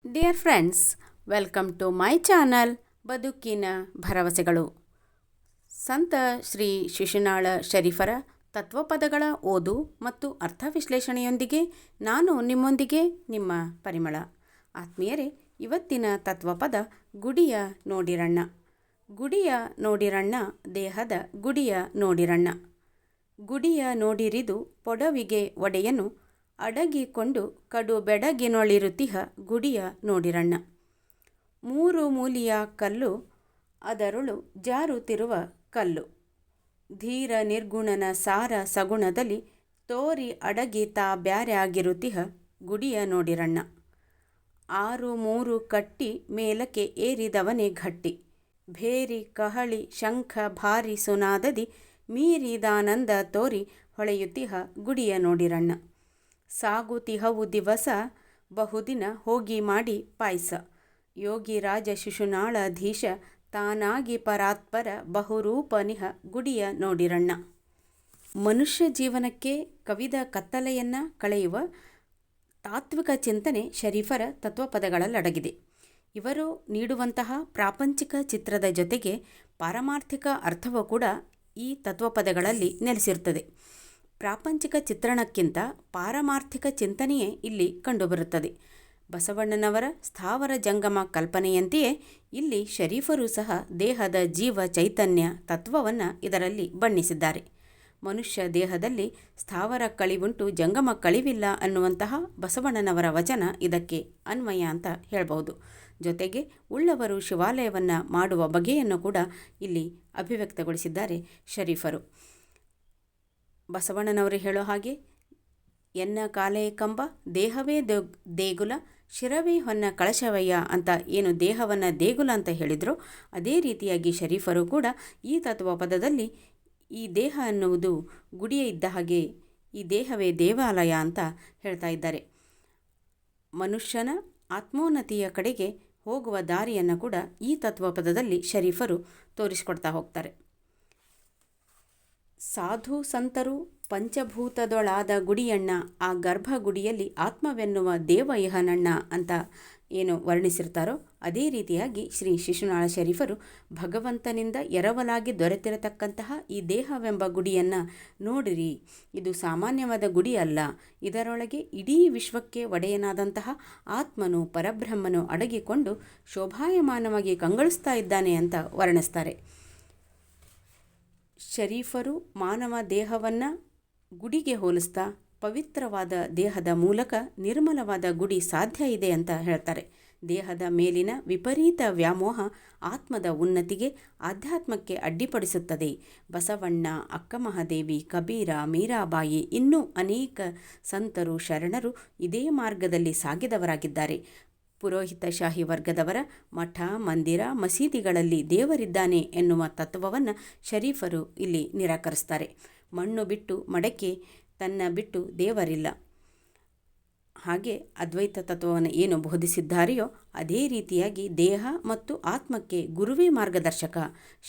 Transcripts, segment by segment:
Dear friends, welcome to my channel ಬದುಕಿನ ಭರವಸೆಗಳು. ಸಂತ ಶ್ರೀ ಶಿಶುನಾಳ ಶರೀಫರ ತತ್ವಪದಗಳ ಓದು ಮತ್ತು ಅರ್ಥ ವಿಶ್ಲೇಷಣೆಯೊಂದಿಗೆ ನಾನು ನಿಮ್ಮೊಂದಿಗೆ ನಿಮ್ಮ ಪರಿಮಳ. ಆತ್ಮೀಯರೇ, ಇವತ್ತಿನ ತತ್ವಪದ ಗುಡಿಯ ನೋಡಿರಣ್ಣ. ಗುಡಿಯ ನೋಡಿರಣ್ಣ, ದೇಹದ ಗುಡಿಯ ನೋಡಿರಣ್ಣ. ಗುಡಿಯ ನೋಡಿರಿದು ಪೊಡವಿಗೆ ಒಡೆಯನು, ಅಡಗಿಕೊಂಡು ಕಡು ಬೆಡಗಿನೊಳಿರುತಿಹ ಗುಡಿಯ ನೋಡಿರಣ್ಣ. ಮೂರು ಮೂಲಿಯ ಕಲ್ಲು, ಅದರೊಳು ಜಾರುತ್ತಿರುವ ಕಲ್ಲು. ಧೀರ ನಿರ್ಗುಣನ ಸಾರ ಸಗುಣದಲ್ಲಿ ತೋರಿ ಅಡಗಿ ತಾ ಬ್ಯಾರ್ಯಾಗಿರುತಿಹ ಗುಡಿಯ ನೋಡಿರಣ್ಣ. ಆರು ಮೂರು ಕಟ್ಟಿ ಮೇಲಕ್ಕೆ ಏರಿದವನೇ ಗಟ್ಟಿ, ಭೇರಿ ಕಹಳಿ ಶಂಖ ಭಾರಿ ಸುನಾದದಿ ಮೀರಿದಾನಂದ ತೋರಿ ಹೊಳೆಯುತ್ತಿಹ ಗುಡಿಯ ನೋಡಿರಣ್ಣ. ಸಾಗುತಿಹವು ದಿವಸ ಬಹುದಿನ ಹೋಗಿ ಮಾಡಿ ಪಾಯಸ, ಯೋಗಿ ರಾಜ ಶಿಶುನಾಳಧೀಶ ತಾನಾಗಿ ಪರಾತ್ಪರ ಬಹುರೂಪನಿಹ ಗುಡಿಯ ನೋಡಿರಣ್ಣ. ಮನುಷ್ಯ ಜೀವನಕ್ಕೆ ಕವಿದ ಕತ್ತಲೆಯನ್ನು ಕಳೆಯುವ ತಾತ್ವಿಕ ಚಿಂತನೆ ಶರೀಫರ ತತ್ವಪದಗಳಲ್ಲಡಗಿದೆ. ಇವರು ನೀಡುವಂತಹ ಪ್ರಾಪಂಚಿಕ ಚಿತ್ರದ ಜೊತೆಗೆ ಪಾರಮಾರ್ಥಿಕ ಅರ್ಥವೂ ಕೂಡ ಈ ತತ್ವಪದಗಳಲ್ಲಿ ನೆಲೆಸಿರುತ್ತದೆ. ಪ್ರಾಪಂಚಿಕ ಚಿತ್ರಣಕ್ಕಿಂತ ಪಾರಮಾರ್ಥಿಕ ಚಿಂತನೆಯೇ ಇಲ್ಲಿ ಕಂಡುಬರುತ್ತದೆ. ಬಸವಣ್ಣನವರ ಸ್ಥಾವರ ಜಂಗಮ ಕಲ್ಪನೆಯಂತೆಯೇ ಇಲ್ಲಿ ಶರೀಫರು ಸಹ ದೇಹದ ಜೀವ ಚೈತನ್ಯ ತತ್ವವನ್ನು ಇದರಲ್ಲಿ ಬಣ್ಣಿಸಿದ್ದಾರೆ. ಮನುಷ್ಯ ದೇಹದಲ್ಲಿ ಸ್ಥಾವರ ಕಳಿವುಂಟು, ಜಂಗಮ ಕಳಿವಿಲ್ಲ ಅನ್ನುವಂತಹ ಬಸವಣ್ಣನವರ ವಚನ ಇದಕ್ಕೆ ಅನ್ವಯ ಅಂತ ಹೇಳ್ಬೋದು. ಜೊತೆಗೆ ಉಳ್ಳವರು ಶಿವಾಲಯವನ್ನು ಮಾಡುವ ಬಗೆಯನ್ನು ಕೂಡ ಇಲ್ಲಿ ಅಭಿವ್ಯಕ್ತಗೊಳಿಸಿದ್ದಾರೆ ಶರೀಫರು. ಬಸವಣ್ಣನವರು ಹೇಳೋ ಹಾಗೆ, ಎನ್ನ ಕಾಲೇ ಕಂಬ ದೇಹವೇ ದೇಗುಲ, ಶಿರವೇ ಹೊನ್ನ ಕಳಶವಯ್ಯ ಅಂತ ಏನು ದೇಹವನ್ನು ದೇಗುಲ ಅಂತ ಹೇಳಿದ್ರು, ಅದೇ ರೀತಿಯಾಗಿ ಶರೀಫರು ಕೂಡ ಈ ತತ್ವಪದದಲ್ಲಿ ಈ ದೇಹ ಅನ್ನುವುದು ಗುಡಿಯ ಇದ್ದ ಹಾಗೆ ಈ ದೇಹವೇ ದೇವಾಲಯ ಅಂತ ಹೇಳ್ತಾ ಇದ್ದಾರೆ. ಮನುಷ್ಯನ ಆತ್ಮೋನ್ನತಿಯ ಕಡೆಗೆ ಹೋಗುವ ದಾರಿಯನ್ನು ಕೂಡ ಈ ತತ್ವಪದದಲ್ಲಿ ಶರೀಫರು ತೋರಿಸಿಕೊಡ್ತಾ ಹೋಗ್ತಾರೆ. ಸಾಧು ಸಂತರು ಪಂಚಭೂತದೊಳಾದ ಗುಡಿಯಣ್ಣ, ಆ ಗರ್ಭಗುಡಿಯಲ್ಲಿ ಆತ್ಮವೆನ್ನುವ ದೇವ ಇಹನಣ್ಣ ಅಂತ ಏನು ವರ್ಣಿಸಿರ್ತಾರೋ ಅದೇ ರೀತಿಯಾಗಿ ಶ್ರೀ ಶಿಶುನಾಳ ಶರೀಫರು ಭಗವಂತನಿಂದ ಎರವಲಾಗಿ ದೊರೆತಿರತಕ್ಕಂತಹ ಈ ದೇಹವೆಂಬ ಗುಡಿಯನ್ನು ನೋಡಿರಿ, ಇದು ಸಾಮಾನ್ಯವಾದ ಗುಡಿ ಅಲ್ಲ, ಇದರೊಳಗೆ ಇಡೀ ವಿಶ್ವಕ್ಕೆ ಒಡೆಯನಾದಂತಹ ಆತ್ಮನು ಪರಬ್ರಹ್ಮನು ಅಡಗಿಕೊಂಡು ಶೋಭಾಯಮಾನವಾಗಿ ಕಂಗೊಳಿಸ್ತಾ ಇದ್ದಾನೆ ಅಂತ ವರ್ಣಿಸ್ತಾರೆ. ಶರೀಫರು ಮಾನವ ದೇಹವನ್ನು ಗುಡಿಗೆ ಹೋಲಿಸ್ತಾ ಪವಿತ್ರವಾದ ದೇಹದ ಮೂಲಕ ನಿರ್ಮಲವಾದ ಗುಡಿ ಸಾಧ್ಯ ಇದೆ ಅಂತ ಹೇಳ್ತಾರೆ. ದೇಹದ ಮೇಲಿನ ವಿಪರೀತ ವ್ಯಾಮೋಹ ಆತ್ಮದ ಉನ್ನತಿಗೆ, ಆಧ್ಯಾತ್ಮಕ್ಕೆ ಅಡ್ಡಿಪಡಿಸುತ್ತದೆ. ಬಸವಣ್ಣ, ಅಕ್ಕಮಹಾದೇವಿ, ಕಬೀರ, ಮೀರಾಬಾಯಿ, ಇನ್ನೂ ಅನೇಕ ಸಂತರು ಶರಣರು ಇದೇ ಮಾರ್ಗದಲ್ಲಿ ಸಾಗಿದವರಾಗಿದ್ದಾರೆ. ಪುರೋಹಿತಶಾಹಿ ವರ್ಗದವರ ಮಠ, ಮಂದಿರ, ಮಸೀದಿಗಳಲ್ಲಿ ದೇವರಿದ್ದಾನೆ ಎನ್ನುವ ತತ್ವವನ್ನು ಶರೀಫರು ಇಲ್ಲಿ ನಿರಾಕರಿಸ್ತಾರೆ. ಮಣ್ಣು ಬಿಟ್ಟು ಮಡಕೆ, ತನ್ನ ಬಿಟ್ಟು ದೇವರಿಲ್ಲ. ಹಾಗೆ ಅದ್ವೈತ ತತ್ವವನ್ನು ಏನು ಬೋಧಿಸಿದ್ದಾರೆಯೋ ಅದೇ ರೀತಿಯಾಗಿ ದೇಹ ಮತ್ತು ಆತ್ಮಕ್ಕೆ ಗುರುವೇ ಮಾರ್ಗದರ್ಶಕ,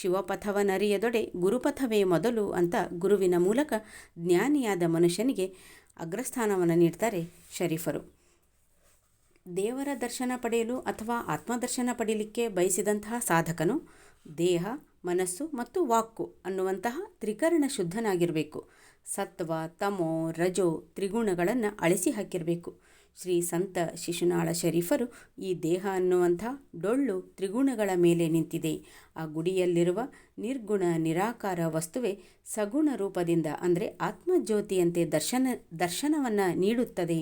ಶಿವಪಥವನರಿಯದೊಡೆ ಗುರುಪಥವೇ ಮೊದಲು ಅಂತ ಗುರುವಿನ ಮೂಲಕ ಜ್ಞಾನಿಯಾದ ಮನುಷ್ಯನಿಗೆ ಅಗ್ರಸ್ಥಾನವನ್ನು ನೀಡ್ತಾರೆ ಶರೀಫರು. ದೇವರ ದರ್ಶನ ಪಡೆಯಲು ಅಥವಾ ಆತ್ಮದರ್ಶನ ಪಡೆಯಲಿಕ್ಕೆ ಬಯಸಿದಂತಹ ಸಾಧಕನು ದೇಹ, ಮನಸ್ಸು ಮತ್ತು ವಾಕ್ಕು ಅನ್ನುವಂತಹ ತ್ರಿಕರಣ ಶುದ್ಧನಾಗಿರಬೇಕು. ಸತ್ವ, ತಮೋ, ರಜೋ ತ್ರಿಗುಣಗಳನ್ನು ಅಳಿಸಿ ಹಾಕಿರಬೇಕು. ಶ್ರೀ ಸಂತ ಶಿಶುನಾಳ ಶರೀಫರು ಈ ದೇಹ ಅನ್ನುವಂಥ ಡೊಳ್ಳು ತ್ರಿಗುಣಗಳ ಮೇಲೆ ನಿಂತಿದೆ. ಆ ಗುಡಿಯಲ್ಲಿರುವ ನಿರ್ಗುಣ ನಿರಾಕಾರ ವಸ್ತುವೆ ಸಗುಣ ರೂಪದಿಂದ ಅಂದರೆ ಆತ್ಮಜ್ಯೋತಿಯಂತೆ ದರ್ಶನವನ್ನು ನೀಡುತ್ತದೆ.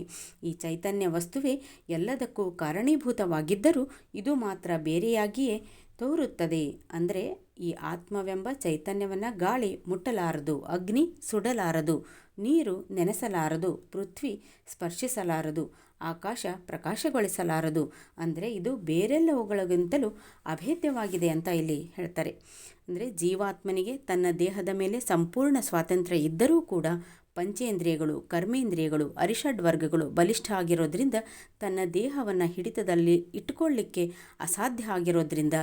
ಈ ಚೈತನ್ಯ ವಸ್ತುವೇ ಎಲ್ಲದಕ್ಕೂ ಕಾರಣೀಭೂತವಾಗಿದ್ದರೂ ಇದು ಮಾತ್ರ ಬೇರೆಯಾಗಿಯೇ ತೋರುತ್ತದೆ. ಅಂದರೆ ಈ ಆತ್ಮವೆಂಬ ಚೈತನ್ಯವನ್ನು ಗಾಳಿ ಮುಟ್ಟಲಾರದು, ಅಗ್ನಿ ಸುಡಲಾರದು, ನೀರು ನೆನೆಸಲಾರದು, ಪೃಥ್ವಿ ಸ್ಪರ್ಶಿಸಲಾರದು, ಆಕಾಶ ಪ್ರಕಾಶಗೊಳಿಸಲಾರದು. ಅಂದರೆ ಇದು ಬೇರೆಲ್ಲವುಗಳಿಗಿಂತಲೂ ಅಭೇದ್ಯವಾಗಿದೆ ಅಂತ ಇಲ್ಲಿ ಹೇಳ್ತಾರೆ. ಅಂದರೆ ಜೀವಾತ್ಮನಿಗೆ ತನ್ನ ದೇಹದ ಮೇಲೆ ಸಂಪೂರ್ಣ ಸ್ವಾತಂತ್ರ್ಯ ಇದ್ದರೂ ಕೂಡ ಪಂಚೇಂದ್ರಿಯಗಳು, ಕರ್ಮೇಂದ್ರಿಯಗಳು, ಅರಿಷಡ್ ವರ್ಗಗಳು ಬಲಿಷ್ಠ ಆಗಿರೋದ್ರಿಂದ ತನ್ನ ದೇಹವನ್ನು ಹಿಡಿತದಲ್ಲಿ ಇಟ್ಟುಕೊಳ್ಳಿಕ್ಕೆ ಅಸಾಧ್ಯ ಆಗಿರೋದ್ರಿಂದ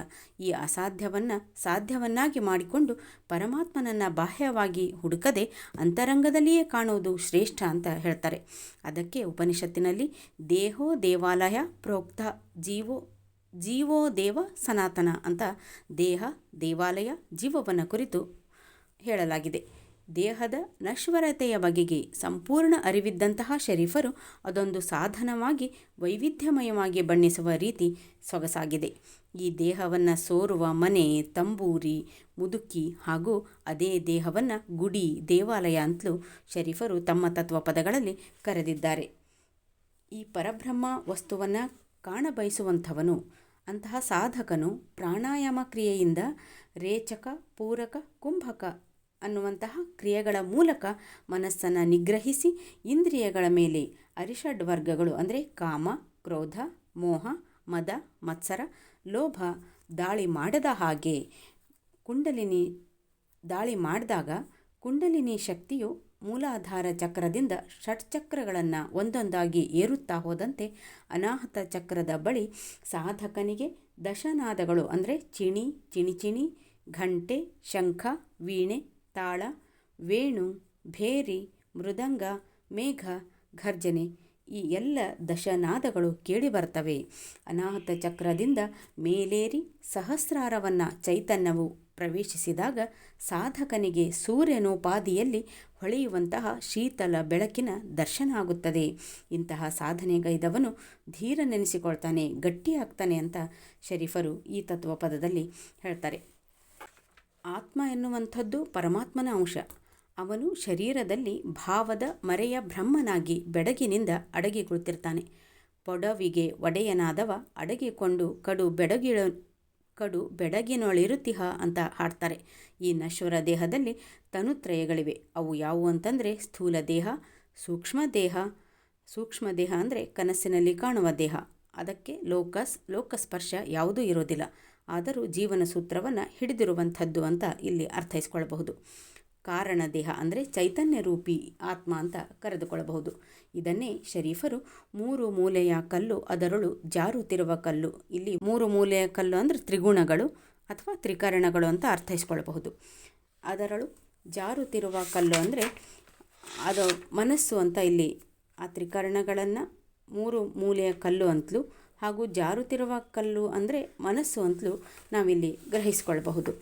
ಈ ಅಸಾಧ್ಯವನ್ನು ಸಾಧ್ಯವನ್ನಾಗಿ ಮಾಡಿಕೊಂಡು ಪರಮಾತ್ಮನನ್ನು ಬಾಹ್ಯವಾಗಿ ಹುಡುಕದೆ ಅಂತರಂಗದಲ್ಲಿಯೇ ಕಾಣುವುದು ಶ್ರೇಷ್ಠ ಅಂತ ಹೇಳ್ತಾರೆ. ಅದಕ್ಕೆ ಉಪನಿಷತ್ತಿನಲ್ಲಿ ದೇಹೋ ದೇವಾಲಯ ಪ್ರೋಕ್ತ ಜೀವೋ ದೇವ ಸನಾತನ ಅಂತ ದೇಹ ದೇವಾಲಯ ಜೀವವನ್ನು ಕುರಿತು ಹೇಳಲಾಗಿದೆ. ದೇಹದ ನಶ್ವರತೆಯ ಬಗೆಗೆ ಸಂಪೂರ್ಣ ಅರಿವಿದ್ದಂತಹ ಶರೀಫರು ಅದೊಂದು ಸಾಧನವಾಗಿ ವೈವಿಧ್ಯಮಯವಾಗಿ ಬಣ್ಣಿಸುವ ರೀತಿ ಸೊಗಸಾಗಿದೆ. ಈ ದೇಹವನ್ನು ಸೋರುವ ಮನೆ, ತಂಬೂರಿ, ಮುದುಕಿ ಹಾಗೂ ಅದೇ ದೇಹವನ್ನು ಗುಡಿ, ದೇವಾಲಯ ಅಂತಲೂ ಶರೀಫರು ತಮ್ಮ ತತ್ವಪದಗಳಲ್ಲಿ ಕರೆದಿದ್ದಾರೆ. ಈ ಪರಬ್ರಹ್ಮ ವಸ್ತುವನ್ನು ಕಾಣಬಯಸುವಂಥವನು, ಅಂತಹ ಸಾಧಕನು ಪ್ರಾಣಾಯಾಮ ಕ್ರಿಯೆಯಿಂದ ರೇಚಕ, ಪೂರಕ, ಕುಂಭಕ ಅನ್ನುವಂತಹ ಕ್ರಿಯೆಗಳ ಮೂಲಕ ಮನಸ್ಸನ್ನು ನಿಗ್ರಹಿಸಿ ಇಂದ್ರಿಯಗಳ ಮೇಲೆ ಅರಿಷಡ್ ವರ್ಗಗಳು ಅಂದರೆ ಕಾಮ, ಕ್ರೋಧ, ಮೋಹ, ಮದ, ಮತ್ಸರ, ಲೋಭ ದಾಳಿ ಮಾಡದ ಹಾಗೆ ದಾಳಿ ಮಾಡಿದಾಗ ಕುಂಡಲಿನಿ ಶಕ್ತಿಯು ಮೂಲಾಧಾರ ಚಕ್ರದಿಂದ ಷಟ್ಚಕ್ರಗಳನ್ನು ಒಂದೊಂದಾಗಿ ಏರುತ್ತಾ ಹೋದಂತೆ ಅನಾಹತ ಚಕ್ರದ ಬಳಿ ಸಾಧಕನಿಗೆ ದಶನಾದಗಳು ಅಂದರೆ ಚಿಣಿ, ಚಿಣಿಚಿಣಿ, ಘಂಟೆ, ಶಂಖ, ವೀಣೆ, ತಾಳ, ವೇಣು, ಭೇರಿ, ಮೃದಂಗ, ಮೇಘ, ಘರ್ಜನೆ ಈ ಎಲ್ಲ ದಶನಾದಗಳು ಕೇಳಿಬರ್ತವೆ. ಅನಾಹತ ಚಕ್ರದಿಂದ ಮೇಲೇರಿ ಸಹಸ್ರಾರವನ್ನು ಚೈತನ್ಯವು ಪ್ರವೇಶಿಸಿದಾಗ ಸಾಧಕನಿಗೆ ಸೂರ್ಯನೋಪಾದಿಯಲ್ಲಿ ಹೊಳೆಯುವಂತಹ ಶೀತಲ ಬೆಳಕಿನ ದರ್ಶನ ಆಗುತ್ತದೆ. ಇಂತಹ ಸಾಧನೆಗೈದವನು ಧೀರನೆನಿಸಿಕೊಳ್ತಾನೆ, ಗಟ್ಟಿಯಾಗ್ತಾನೆ ಅಂತ ಶರೀಫರು ಈ ತತ್ವಪದದಲ್ಲಿ ಹೇಳ್ತಾರೆ. ಆತ್ಮ ಎನ್ನುವಂಥದ್ದು ಪರಮಾತ್ಮನ ಅಂಶ. ಅವನು ಶರೀರದಲ್ಲಿ ಭಾವದ ಮರೆಯ ಬ್ರಹ್ಮನಾಗಿ ಬೆಡಗಿನಿಂದ ಅಡಗಿ ಕುಳಿತಿರ್ತಾನೆ. ಪೊಡವಿಗೆ ಒಡೆಯನಾದವ ಅಡಗಿಕೊಂಡು ಕಡು ಬೆಡಗಿನೊಳಿರುತಿಹ ಅಂತ ಹಾಡ್ತಾರೆ. ಈ ನಶ್ವರ ದೇಹದಲ್ಲಿ ತನುತ್ರಯಗಳಿವೆ. ಅವು ಯಾವುವು ಅಂತಂದರೆ ಸ್ಥೂಲ ದೇಹ, ಸೂಕ್ಷ್ಮ ದೇಹ ಅಂದರೆ ಕನಸಿನಲ್ಲಿ ಕಾಣುವ ದೇಹ. ಅದಕ್ಕೆ ಲೋಕಸ್ಪರ್ಶ ಯಾವುದೂ ಇರೋದಿಲ್ಲ. ಆದರೂ ಜೀವನ ಸೂತ್ರವನ್ನು ಹಿಡಿದಿರುವಂಥದ್ದು ಅಂತ ಇಲ್ಲಿ ಅರ್ಥೈಸ್ಕೊಳ್ಬಹುದು. ಕಾರಣ ದೇಹ ಅಂದರೆ ಚೈತನ್ಯ ರೂಪಿ ಆತ್ಮ ಅಂತ ಕರೆದುಕೊಳ್ಳಬಹುದು. ಇದನ್ನೇ ಶರೀಫರು 3 ಮೂಲೆಯ ಕಲ್ಲು, ಅದರಳು ಜಾರುತ್ತಿರುವ ಕಲ್ಲು. ಇಲ್ಲಿ 3 ಮೂಲೆಯ ಕಲ್ಲು ಅಂದರೆ ತ್ರಿಗುಣಗಳು ಅಥವಾ ತ್ರಿಕರಣಗಳು ಅಂತ ಅರ್ಥೈಸ್ಕೊಳ್ಬಹುದು. ಅದರಳು ಜಾರುತ್ತಿರುವ ಕಲ್ಲು ಅಂದರೆ ಅದು ಮನಸ್ಸು ಅಂತ ಇಲ್ಲಿ ಆ ತ್ರಿಕರಣಗಳನ್ನು 3 ಮೂಲೆಯ ಕಲ್ಲು ಅಂತಲೂ ಹಾಗೂ ಜಾರುತ್ತಿರುವ ಕಲ್ಲು ಅಂದರೆ ಮನಸ್ಸು ಅಂತಲೂ ನಾವಿಲ್ಲಿ ಗ್ರಹಿಸಿಕೊಳ್ಳಬಹುದು.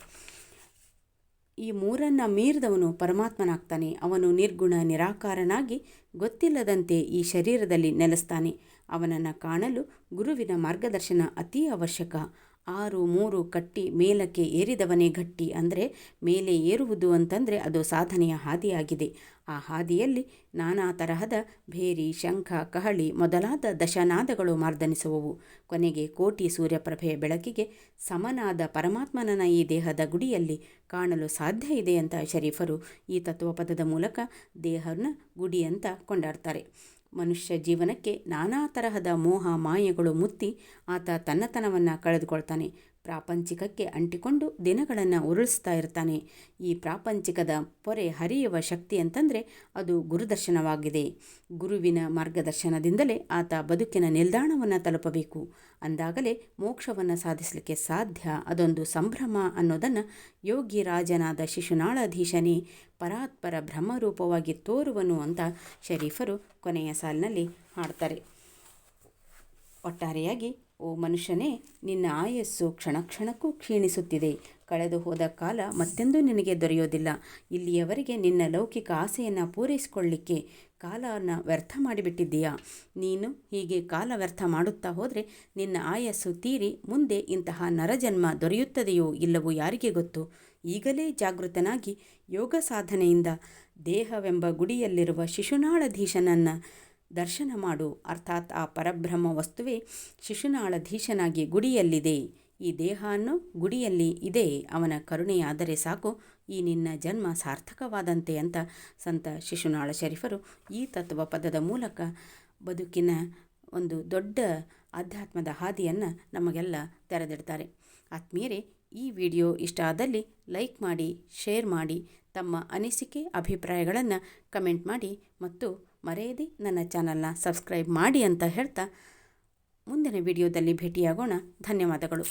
ಈ 3 ಮೀರಿದವನು ಪರಮಾತ್ಮನಾಗ್ತಾನೆ. ಅವನು ನಿರ್ಗುಣ ನಿರಾಕಾರನಾಗಿ ಗೊತ್ತಿಲ್ಲದಂತೆ ಈ ಶರೀರದಲ್ಲಿ ನೆಲೆಸ್ತಾನೆ. ಅವನನ್ನು ಕಾಣಲು ಗುರುವಿನ ಮಾರ್ಗದರ್ಶನ ಅತೀ ಅವಶ್ಯಕ. 6-3 ಕಟ್ಟಿ ಮೇಲಕ್ಕೆ ಏರಿದವನೇ ಗಟ್ಟಿ. ಅಂದರೆ ಮೇಲೆ ಏರುವುದು ಅಂತಂದರೆ ಅದು ಸಾಧನೆಯ ಹಾದಿಯಾಗಿದೆ. ಆ ಹಾದಿಯಲ್ಲಿ ನಾನಾ ತರಹದ ಭೇರಿ, ಶಂಖ, ಕಹಳಿ ಮೊದಲಾದ ದಶನಾದಗಳು ಮಾರ್ದನಿಸುವವು. ಕೊನೆಗೆ ಕೋಟಿ ಸೂರ್ಯಪ್ರಭೆಯ ಬೆಳಕಿಗೆ ಸಮನಾದ ಪರಮಾತ್ಮನನ್ನ ಈ ದೇಹದ ಗುಡಿಯಲ್ಲಿ ಕಾಣಲು ಸಾಧ್ಯ ಇದೆ ಅಂತ ಶರೀಫರು ಈ ತತ್ವಪದದ ಮೂಲಕ ದೇಹನ ಗುಡಿ ಅಂತ ಕೊಂಡಾಡ್ತಾರೆ. ಮನುಷ್ಯ ಜೀವನಕ್ಕೆ ನಾನಾ ತರಹದ ಮೋಹ ಮಾಯೆಗಳು ಮುತ್ತಿ ಆತ ತನ್ನತನವನ್ನು ಕಳೆದುಕೊಳ್ತಾನೆ. ಪ್ರಾಪಂಚಿಕಕ್ಕೆ ಅಂಟಿಕೊಂಡು ದಿನಗಳನ್ನು ಉರುಳಿಸ್ತಾ ಇರ್ತಾನೆ. ಈ ಪ್ರಾಪಂಚಿಕದ ಪೊರೆ ಹರಿಯುವ ಶಕ್ತಿ ಅಂತಂದರೆ ಅದು ಗುರುದರ್ಶನವಾಗಿದೆ. ಗುರುವಿನ ಮಾರ್ಗದರ್ಶನದಿಂದಲೇ ಆತ ಬದುಕಿನ ನಿಲ್ದಾಣವನ್ನು ತಲುಪಬೇಕು. ಅಂದಾಗಲೇ ಮೋಕ್ಷವನ್ನು ಸಾಧಿಸಲಿಕ್ಕೆ ಸಾಧ್ಯ. ಅದೊಂದು ಸಂಭ್ರಮ ಅನ್ನೋದನ್ನು ಯೋಗಿ ರಾಜನಾದ ಶಿಶುನಾಳಧೀಶನೇ ಪರಾತ್ಪರ ಬ್ರಹ್ಮರೂಪವಾಗಿ ತೋರುವನು ಅಂತ ಶರೀಫರು ಕೊನೆಯ ಸಾಲಿನಲ್ಲಿ ಹಾಡ್ತಾರೆ. ಒಟ್ಟಾರೆಯಾಗಿ, ಓ ಮನುಷ್ಯನೇ, ನಿನ್ನ ಆಯಸ್ಸು ಕ್ಷಣ ಕ್ಷಣಕ್ಕೂ ಕ್ಷೀಣಿಸುತ್ತಿದೆ. ಕಳೆದು ಹೋದ ಕಾಲ ಮತ್ತೆಂದೂ ನಿನಗೆ ದೊರೆಯೋದಿಲ್ಲ. ಇಲ್ಲಿಯವರೆಗೆ ನಿನ್ನ ಲೌಕಿಕ ಆಸೆಯನ್ನು ಪೂರೈಸಿಕೊಳ್ಳಿಕ್ಕೆ ಕಾಲವನ್ನು ವ್ಯರ್ಥ ಮಾಡಿಬಿಟ್ಟಿದ್ದೀಯಾ? ನೀನು ಹೀಗೆ ಕಾಲ ವ್ಯರ್ಥ ಮಾಡುತ್ತಾ ಹೋದರೆ ನಿನ್ನ ಆಯಸ್ಸು ತೀರಿ ಮುಂದೆ ಇಂತಹ ನರಜನ್ಮ ದೊರೆಯುತ್ತದೆಯೋ ಇಲ್ಲವೋ ಯಾರಿಗೆ ಗೊತ್ತು? ಈಗಲೇ ಜಾಗೃತನಾಗಿ ಯೋಗ ಸಾಧನೆಯಿಂದ ದೇಹವೆಂಬ ಗುಡಿಯಲ್ಲಿರುವ ಶಿಶುನಾಳಧೀಶನನ್ನು ದರ್ಶನ ಮಾಡು. ಅರ್ಥಾತ್ ಆ ಪರಬ್ರಹ್ಮ ವಸ್ತುವೇ ಶಿಶುನಾಳಧೀಶನಾಗಿ ಗುಡಿಯಲ್ಲಿದೆ. ಈ ದೇಹ ಅನ್ನೋ ಗುಡಿಯಲ್ಲಿ ಇದೆ. ಅವನ ಕರುಣೆಯಾದರೆ ಸಾಕು, ಈ ನಿನ್ನ ಜನ್ಮ ಸಾರ್ಥಕವಾದಂತೆ ಅಂತ ಸಂತ ಶಿಶುನಾಳ ಶರೀಫರು ಈ ತತ್ವಪದದ ಮೂಲಕ ಬದುಕಿನ ಒಂದು ದೊಡ್ಡ ಆಧ್ಯಾತ್ಮದ ಹಾದಿಯನ್ನು ನಮಗೆಲ್ಲ ತೆರೆದಿಡ್ತಾರೆ. ಆತ್ಮೀಯರೇ, ಈ ವಿಡಿಯೋ ಇಷ್ಟ ಆದಲ್ಲಿ ಲೈಕ್ ಮಾಡಿ, ಶೇರ್ ಮಾಡಿ, ತಮ್ಮ ಅನಿಸಿಕೆ ಅಭಿಪ್ರಾಯಗಳನ್ನು ಕಮೆಂಟ್ ಮಾಡಿ ಮತ್ತು ಮರೆಯದೆ ನನ್ನ ಚಾನಲ್ನ ಸಬ್ಸ್ಕ್ರೈಬ್ ಮಾಡಿ ಅಂತ ಹೇಳ್ತಾ ಮುಂದಿನ ವಿಡಿಯೋದಲ್ಲಿ ಭೇಟಿಯಾಗೋಣ. ಧನ್ಯವಾದಗಳು.